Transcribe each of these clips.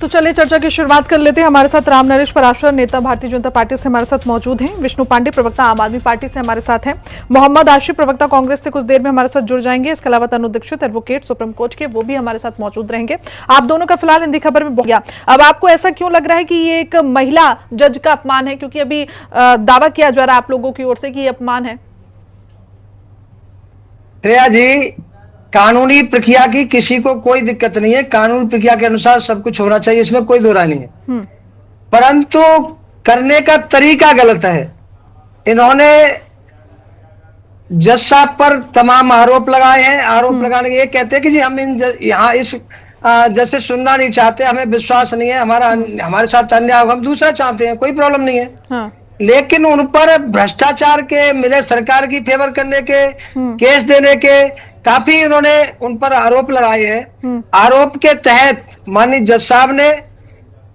चलिए चर्चा की शुरुआत कर लेते हैं। हमारे साथ राम नरेश पराशर, नेता भारतीय जनता पार्टी से हमारे साथ मौजूद हैं। विष्णु पांडे, प्रवक्ता आम आदमी पार्टी से हमारे साथ हैं। मोहम्मद आशिफ, प्रवक्ता कांग्रेस से कुछ देर में हमारे साथ जुड़ जाएंगे। इसके अलावा तनु दीक्षित, एडवोकेट सुप्रीम कोर्ट के, वो भी हमारे साथ मौजूद रहेंगे। आप दोनों का फिलहाल हिंदी खबर में गया। अब आपको ऐसा क्यों लग रहा है कि ये एक महिला जज का अपमान है, क्योंकि अभी दावा किया जा रहा है आप लोगों की ओर से कि ये अपमान है? श्रेया जी, कानूनी प्रक्रिया की किसी को कोई दिक्कत नहीं है। कानूनी प्रक्रिया के अनुसार सब कुछ होना चाहिए, इसमें कोई दो राय नहीं है। परंतु करने का तरीका गलत है। इन्होंने जज साहब पर तमाम आरोप लगाए हैं। आरोप लगाने के ये कहते हैं कि जी हम यहाँ इस जज से सुनना नहीं चाहते, हमें विश्वास नहीं है, हमारे साथ अन्याय होगा, हम दूसरा चाहते हैं, कोई प्रॉब्लम नहीं है। हाँ। लेकिन उन पर भ्रष्टाचार के, मिले सरकार की फेवर करने के, केस देने के काफी उन्होंने उन पर आरोप लगाए हैं। आरोप के तहत माननीय जज साहब ने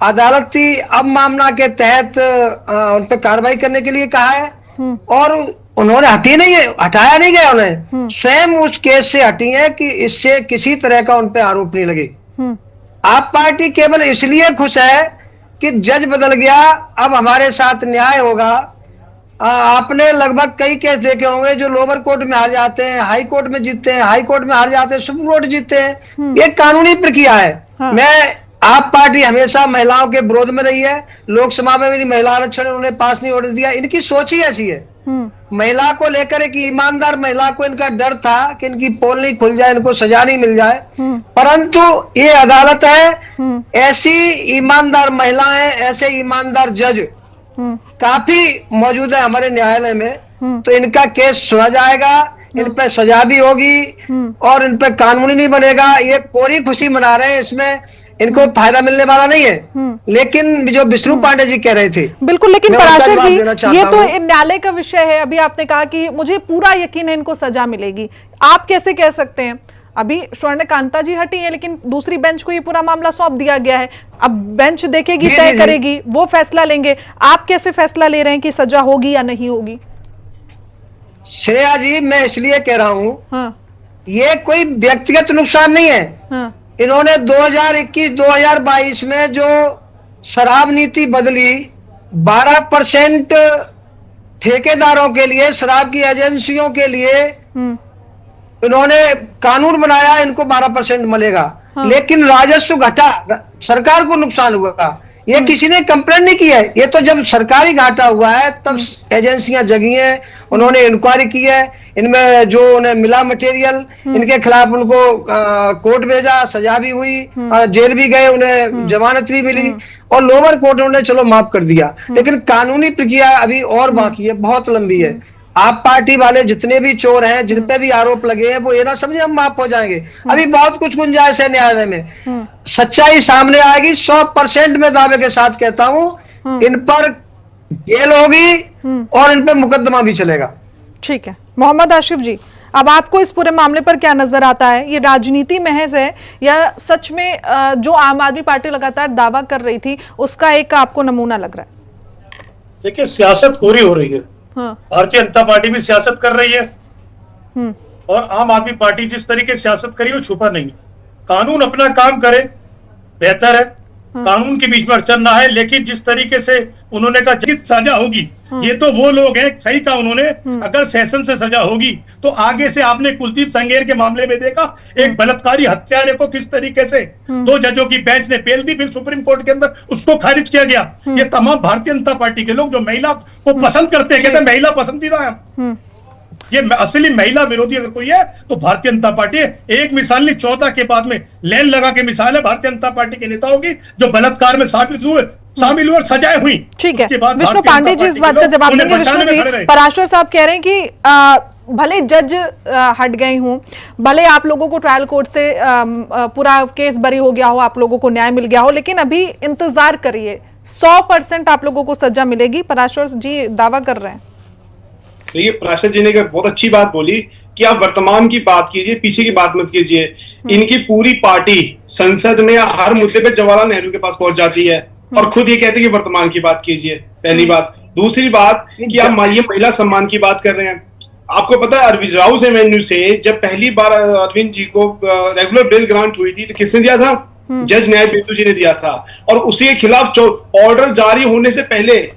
अदालती अवमानना के तहत उन पर कार्रवाई करने के लिए कहा है और उन्होंने हटाया नहीं गया। उन्हें स्वयं उस केस से हटी है कि इससे किसी तरह का उन पर आरोप नहीं लगे। आप पार्टी केवल इसलिए खुश है कि जज बदल गया, अब हमारे साथ न्याय होगा। आपने लगभग कई केस देखे होंगे जो लोअर कोर्ट में हार जाते हैं, हाई कोर्ट में जीतते हैं, हाई कोर्ट में हार जाते हैं, सुप्रीम कोर्ट जीतते हैं। ये कानूनी प्रक्रिया है। हाँ। मैं आप पार्टी हमेशा महिलाओं के विरोध में रही है। लोकसभा में भी महिला आरक्षण उन्होंने पास नहीं होने दिया। इनकी सोच ही ऐसी है। महिला को लेकर एक ईमानदार महिला को इनका डर था कि इनकी पोल नहीं खुल जाए, इनको सजा नहीं मिल जाए। परंतु ये अदालत है, ऐसी ईमानदार महिलाएं, ऐसे ईमानदार जज काफी मौजूद है हमारे न्यायालय में। तो इनका केस सुना जाएगा, इन पर सजा भी होगी और इन पर कानूनी नहीं बनेगा। ये कोरी खुशी मना रहे हैं, इसमें इनको फायदा मिलने वाला नहीं है। लेकिन जो विष्णु पांडे जी कह रहे थे, बिल्कुल, लेकिन पराशर जी ये तो न्यायालय का विषय है। अभी आपने कहा कि मुझे पूरा यकीन है इनको सजा मिलेगी। आप कैसे कह सकते हैं? अभी स्वर्णकांता जी हटी है, लेकिन दूसरी बेंच को ये पूरा मामला सौंप दिया गया है। अब बेंच देखेगी, तय करेगी, वो फैसला लेंगे। आप कैसे फैसला ले रहे हैं कि सजा होगी या नहीं होगी? श्रेया जी, मैं इसलिए कह रहा हूँ, हाँ। ये कोई व्यक्तिगत नुकसान नहीं है। हाँ। इन्होंने 2021-2022 में जो शराब नीति बदली, 12% ठेकेदारों के लिए, शराब की एजेंसियों के लिए इन्होंने कानून बनाया, इनको 12% मिलेगा। हाँ। लेकिन राजस्व घटा, सरकार को नुकसान हुआ। ये किसी ने कंप्लेंट नहीं की है। ये तो जब सरकारी घाटा हुआ है तब एजेंसियां जगी हैं, उन्होंने इंक्वायरी की है। इनमें जो उन्हें मिला मटेरियल, इनके खिलाफ उनको कोर्ट भेजा, सजा भी हुई, जेल भी गए, उन्हें जमानत भी मिली और लोअर कोर्ट ने चलो माफ कर दिया। लेकिन कानूनी प्रक्रिया अभी और बाकी है, बहुत लंबी है। आप पार्टी वाले जितने भी चोर हैं, जिन पे भी आरोप लगे हैं, वो ये ना समझे हम माफ हो जाएंगे। अभी बहुत कुछ गुंजाइश है न्यायालय में। सच्चाई सामने आएगी। 100% में दावे के साथ कहता हूं, इन पर जेल होगी और इन पर मुकदमा भी चलेगा। ठीक है मोहम्मद आशिफ जी, अब आपको इस पूरे मामले पर क्या नजर आता है? ये राजनीति महज है या सच में जो आम आदमी पार्टी लगातार दावा कर रही थी उसका एक आपको नमूना लग रहा है? देखिए, सियासत कोरी हो रही है। हाँ। भारतीय जनता पार्टी भी सियासत कर रही है और आम आदमी पार्टी जिस तरीके से सियासत करी वो छुपा नहीं। कानून अपना काम करे, बेहतर है। कानून के बीच में अड़चन ना है। लेकिन जिस तरीके से उन्होंने कहा सजा होगी, ये तो वो लोग हैं, सही कहा उन्होंने, अगर सेशन से सजा होगी तो आगे से आपने कुलदीप संगेर के मामले में देखा, एक बलात्कारी हत्यारे को किस तरीके से 2 जजों की बेंच ने पेल दी, फिर सुप्रीम कोर्ट के अंदर उसको खारिज किया गया। ये तमाम भारतीय जनता पार्टी के लोग जो महिला को पसंद करते हैं, कहते हैं महिला पसंदीदा है। ये असली महिला विरोधी अगर कोई है तो भारतीय जनता पार्टी है। एक मिसाल नहीं, 14 के बाद में लेन लगा के मिसाल है भारतीय जनता पार्टी के नेताओं की जो बलात्कार में शामिल हुए और सजाए हुई। ठीक है, विष्णु पांडे जी इस बात का जवाब देंगे। विष्णु जी, पराशर साहब कह रहे हैं कि भले जज हट गए हों, भले आप लोगों को ट्रायल कोर्ट से पूरा केस बरी हो गया हो, आप लोगों को न्याय मिल गया हो, लेकिन अभी इंतजार करिए, 100% आप लोगों को सजा मिलेगी। पराशर जी दावा कर रहे हैं। देखिए, पराशर जी ने बहुत अच्छी बात बोली कि आप वर्तमान की बात कीजिए, पीछे की बात मत कीजिए। इनकी पूरी पार्टी संसद में हर मुद्दे पे जवाहरलाल नेहरू के पास पहुंच जाती है और खुद ये कहते हैं कि वर्तमान की बात कीजिए। पहली बात। दूसरी बात कि आप ये महिला सम्मान की बात कर रहे हैं। आपको पता है अरविंद राव एवेन्यू से जब पहली बार अरविंद जी को रेगुलर बेल ग्रांट हुई थी तो किसने दिया था? जज न्याय बिंदु जी ने दिया था, और उसी के खिलाफ ऑर्डर जारी होने से पहले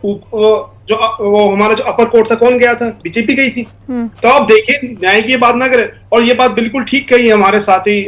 वो हमारा जो अपर कोर्ट था कौन गया था? बीजेपी गई थी। तो आप देखिए, न्याय की बात ना करें। और ये बात बिल्कुल ठीक कही हमारे साथी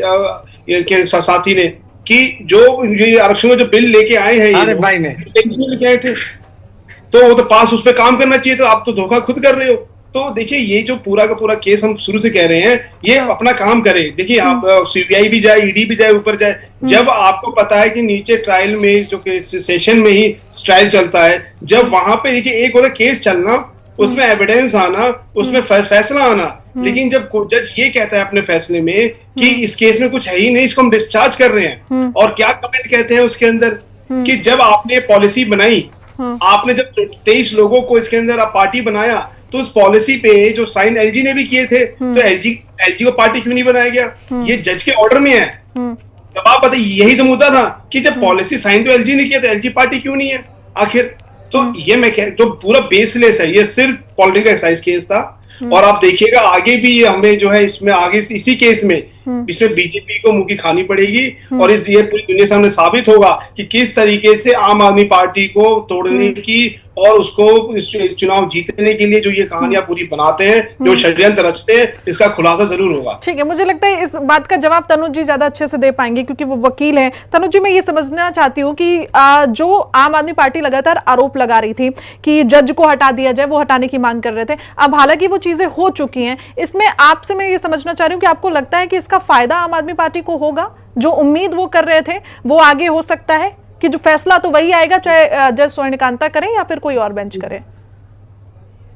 ने कि जो ये आरक्षण में जो बिल लेके आए हैं, ये भाई ने लेके आए थे, तो वो तो पास उस पर काम करना चाहिए। तो आप तो धोखा खुद कर रहे हो। तो देखिए, ये जो पूरा का पूरा केस हम शुरू से कह रहे हैं, ये अपना काम करे। देखिए, आप सीबीआई भी जाए, ईडी भी जाए, ऊपर जाए, जब आपको पता है कि नीचे ट्रायल में जो सेशन में ही ट्रायल चलता है, जब वहां पे देखिए एक होता केस चलना, उसमें एविडेंस आना, उसमें फैसला आना, लेकिन जब जज ये कहता है अपने फैसले में कि इस केस में कुछ है ही नहीं, इसको हम डिस्चार्ज कर रहे हैं, और क्या कमेंट कहते हैं उसके अंदर कि जब आपने पॉलिसी बनाई, आपने जब 23 लोगों को इसके अंदर पार्टी बनाया, तो उस पॉलिसी पे जो साइन एलजी ने भी किए थे, तो एलजी को पार्टी क्यों नहीं बनाया गया? ये जज के ऑर्डर में है। जब आप बताइए, यही तो मुद्दा था कि जब पॉलिसी साइन तो एलजी ने किया, तो एलजी पार्टी क्यों नहीं है आखिर? तो ये मैं कह, जो पूरा बेसलेस है, ये सिर्फ पॉलिटिकल एक्सरसाइज केस था। और आप देखिएगा आगे भी हमें जो है इसमें आगे इसी केस में इसमें बीजेपी को मुंह की खानी पड़ेगी, और इस ये पूरी दुनिया सामने साबित होगा कि किस तरीके से आम आदमी पार्टी को तोड़ने की और उसको चुनाव जीतने के लिए जो ये कहानियां पूरी बनाते हैं, जो षड्यंत्र रचते हैं, इसका खुलासा जरूर होगा। ठीक है, मुझे लगता है इस बात का जवाब तनुज जी ज्यादा अच्छे से दे पाएंगे क्योंकि वो वकील हैं। तनुज जी, मैं ये समझना चाहती हूँ कि जो आम आदमी पार्टी लगातार आरोप लगा रही थी कि जज को हटा दिया जाए, वो हटाने की मांग कर रहे थे, अब हालांकि वो चीजें हो चुकी हैं, इसमें आपसे मैं ये समझना चाह रही हूँ कि आपको लगता है कि इसका फायदा आम आदमी पार्टी को होगा? जो उम्मीद वो कर रहे थे वो आगे हो सकता है कि जो फैसला तो वही आएगा, चाहे जज स्वर्णकांता करें या फिर कोई और बेंच करे?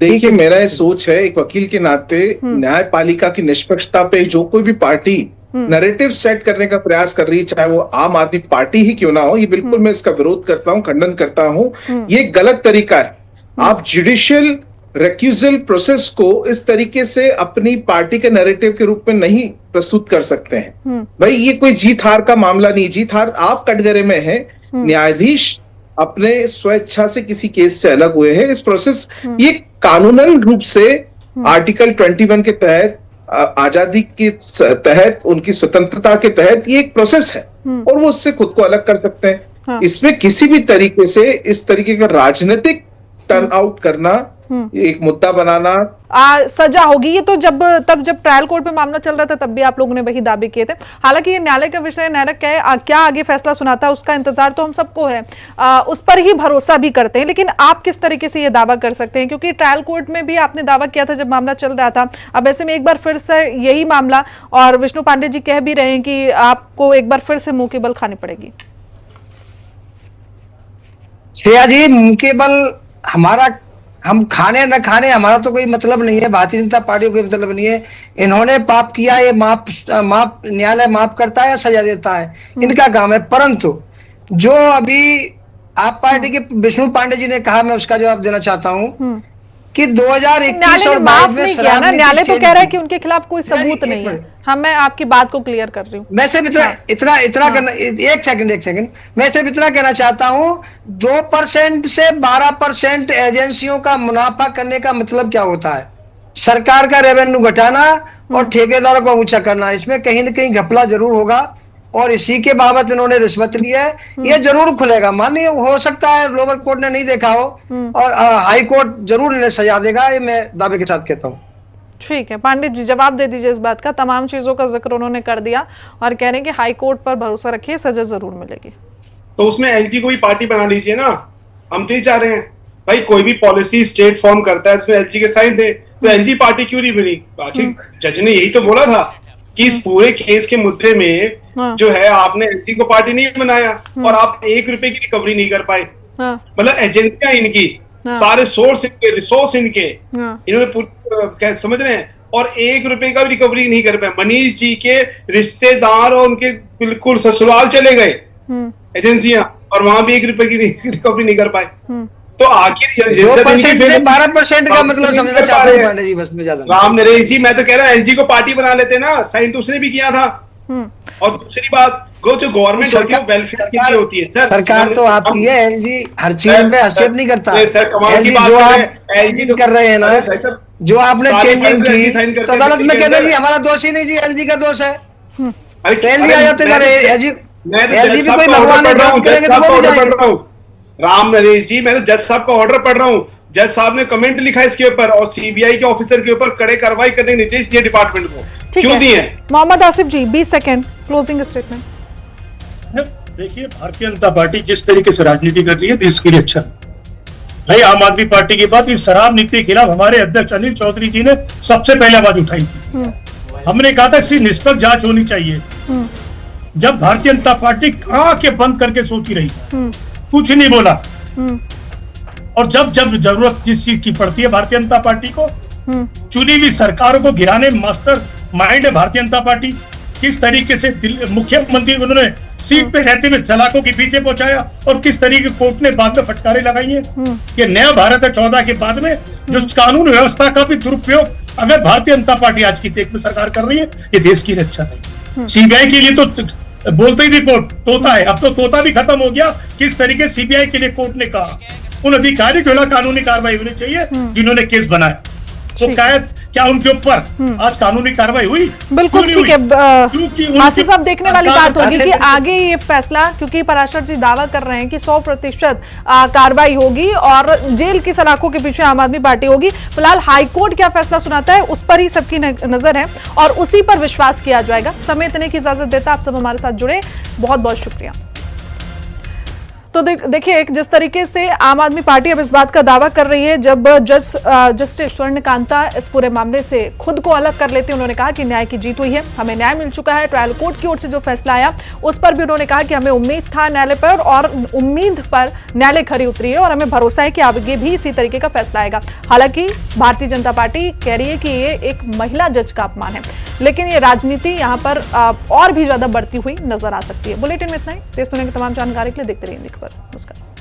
देखिए, मेरा ये सोच है एक वकील के नाते, न्यायपालिका की निष्पक्षता पे जो कोई भी पार्टी नैरेटिव सेट करने का प्रयास कर रही है, चाहे वो आम आदमी पार्टी ही क्यों ना हो, ये बिल्कुल मैं इसका विरोध करता हूं, खंडन करता हूं। ये गलत तरीका है। आप जुडिशियल रेक्यूजल प्रोसेस को इस तरीके से अपनी पार्टी के नैरेटिव के रूप में नहीं प्रस्तुत कर सकते हैं। भाई, ये कोई जीत हार का मामला नहीं। जीत हार आप कटघरे में है, न्यायाधीश अपने स्वेच्छा से किसी केस से अलग हुए हैं। इस प्रोसेस, ये कानूनन रूप से आर्टिकल 21 के तहत, आजादी के तहत, उनकी स्वतंत्रता के तहत ये एक प्रोसेस है, और वो उससे खुद को अलग कर सकते हैं। इसमें किसी भी तरीके से इस तरीके का राजनीतिक टर्न आउट करना, एक मुद्दा बनाना, सजा होगी। ये तो जब ट्रायल कोर्ट में मामला चल रहा था तब भी आप लोगों ने वही दावे किए थे। हालांकि ये न्यायालय का विषय, न्यायालय क्या आगे फैसला सुनाता है उसका इंतजार तो हम सबको है, उस पर ही भरोसा भी करते हैं। लेकिन आप किस तरीके से ये दावा कर सकते हैं, क्योंकि ट्रायल कोर्ट में भी आपने दावा किया था जब मामला चल रहा था, अब ऐसे में एक बार फिर से यही मामला, और विष्णु पांडे जी कह भी रहे हैं कि आपको एक बार फिर से मुंह की बल खानी पड़ेगी। श्रेया जी, मुंह के बल हम खाने न खाने हमारा तो कोई मतलब नहीं है, भारतीय जनता पार्टी को कोई मतलब नहीं है। इन्होंने पाप किया, ये माफ न्यायालय माफ करता है या सजा देता है, इनका काम है। परंतु जो अभी आप पार्टी के विष्णु पांडे जी ने कहा, मैं उसका जवाब देना चाहता हूं कि 2021 और 22 में न्यायालय तो कह रहा है कि उनके खिलाफ कोई सबूत नहीं है। हाँ, मैं आपकी बात को क्लियर कर रही हूँ। मैं सिर्फ इतना करना, एक सेकंड, मैं सिर्फ इतना कहना चाहता हूँ, 2% से 12% एजेंसियों का मुनाफा करने का मतलब क्या होता है? सरकार का रेवेन्यू घटाना और ठेकेदारों को ऊंचा करना। इसमें कहीं ना कहीं घपला जरूर होगा, और इसी के बाबत इन्होंने रिश्वत ली है। ये जरूर खुलेगा। मानिए, हो सकता है लोअर कोर्ट ने नहीं देखा हो और हाई कोर्ट जरूर इन्हें सजा देगा, ये मैं दावे के साथ कहता हूँ। ठीक है, पांडे जी जवाब दे दीजिए इस बात का। तमाम चीजों का जिक्र उन्होंने कर दिया और कह रहे हैं कि हाई कोर्ट पर भरोसा रखिए, सजा जरूर मिलेगी। तो उसमें एलजी को भी पार्टी बना लीजिए ना, हम तो ही चाह रहे हैं। भाई, कोई भी पॉलिसी स्टेट फॉर्म करता है, उसमें एलजी के साइन थे, तो एलजी पार्टी क्यों नहीं बनी? आखिर जज ने यही तो बोला था कि इस पूरे केस के मुद्दे में जो है आपने एलजी को पार्टी नहीं बनाया, और आप 1 रुपए की रिकवरी नहीं कर पाए। मतलब एजेंसियां इनकी, सारे सोर्स इनके, रिसोर्स इनके, इन्होंने समझ रहे हैं, और 1 रुपए का भी रिकवरी नहीं कर पाए। मनीष जी के रिश्तेदार और उनके बिल्कुल ससुराल चले गए एजेंसियां, और वहां भी 1 रुपए की रिकवरी नहीं कर पाए। तो आखिर 2% से 12% का मतलब समझना चाहते हैं पांडे जी, बस में ज्यादा। राम नरेश जी, मैं तो कह रहा हूँ एलजी को पार्टी बना लेते ना, साइन तो उसने भी किया था। और दूसरी बात, जो गवर्नमेंट होती है वेलफेयर के लिए होती है। सर, सरकार तो आपकी है, एलजी हर चीज में हस्तक्षेप नहीं करता। सर, कमाल की बात है, एलजी कर रहे हैं ना, जो आपने चेंजिंग की तो अदालत में कहते हैं हमारा दोष ही नहीं जी, एलजी का दोष है। अरे एलजी आ जाते, मैं तो एलजी जज भी साहब कोई का भगवान ऑर्डर पढ़ रहा हूँ, है, जज साहब का तो ऑर्डर जाएंगे। पढ़ रहा हूँ। राम नरेश जी, मैं तो जज साहब का ऑर्डर पढ़ रहा हूँ। जज साहब ने कमेंट लिखा है इसके ऊपर और सीबीआई के ऑफिसर के ऊपर कड़े कार्रवाई करने के निर्देश दिए डिपार्टमेंट को। ठीक क्यों है। दिए? मोहम्मद आसिफ जी 20 सेकंड क्लोजिंग स्टेटमेंट। देखिए, भारतीय जनता पार्टी जिस तरीके से राजनीति कर रही है देश के लिए अच्छा भाई। आम आदमी पार्टी के बाद इस शराब नीति के खिलाफ हमारे अध्यक्ष अनिल चौधरी जी ने सबसे पहले आवाज उठाई थी। हमने कहा था इसकी निष्पक्ष जांच होनी चाहिए। जब भारतीय जनता पार्टी आंखें बंद करके सोती रही, कुछ नहीं बोला, और जब जब जरूरत जिस चीज की पड़ती है भारतीय जनता पार्टी को, चुनी हुई सरकारों को गिराने मास्टर माइंड है भारतीय जनता पार्टी। किस तरीके से मुख्यमंत्री उन्होंने सीट पे रहते हुए सलाखों के पीछे पहुंचाया और किस तरीके कोर्ट ने बाद में फटकारे लगाई है। ये नया भारत है 14 के बाद में, जो कानून व्यवस्था का भी दुरुपयोग अगर भारतीय जनता पार्टी आज की तेज में सरकार कर रही है, ये देश के लिए अच्छा नहीं। सीबीआई के लिए तो बोलते ही थी कोर्ट तोता है, अब तो तोता भी खत्म हो गया। किस तरीके सीबीआई के लिए कोर्ट ने कहा उन अधिकारी को कानूनी कार्रवाई होनी चाहिए जिन्होंने केस बनाया। तो क्या उनके ऊपर आज कानूनी कार्रवाई हुई? बिल्कुल ठीक है। आसिफ साहब, देखने वाली बात होगी कि आगे ये फैसला, क्योंकि पराशर जी दावा कर रहे हैं कि 100% कार्रवाई होगी और जेल की सलाखों के पीछे आम आदमी पार्टी होगी। फिलहाल हाईकोर्ट क्या फैसला सुनाता है उस पर ही सबकी नजर है और उसी पर विश्वास किया जाएगा। समय इतने की इजाजत देता, आप सब हमारे साथ जुड़े, बहुत बहुत शुक्रिया। तो देखिए, जिस तरीके से आम आदमी पार्टी अब इस बात का दावा कर रही है, जब जस्टिस स्वर्णकांता इस पूरे मामले से खुद को अलग कर लेते हैं, उन्होंने कहा कि न्याय की जीत हुई है, हमें न्याय मिल चुका है। ट्रायल कोर्ट की ओर से जो फैसला आया उस पर भी उन्होंने कहा कि हमें उम्मीद था न्यायालय पर और उम्मीद पर न्यायालय खरी उतरी है और हमें भरोसा है कि आगे भी इसी तरीके का फैसला आएगा। हालांकि भारतीय जनता पार्टी कह रही है कि ये एक महिला जज का अपमान है, लेकिन ये राजनीति यहाँ पर और भी ज्यादा बढ़ती हुई नजर आ सकती है। बुलेटिन में इतना ही। देश दुनिया की तमाम जानकारी के लिए देखते रहिए खबर। नमस्कार।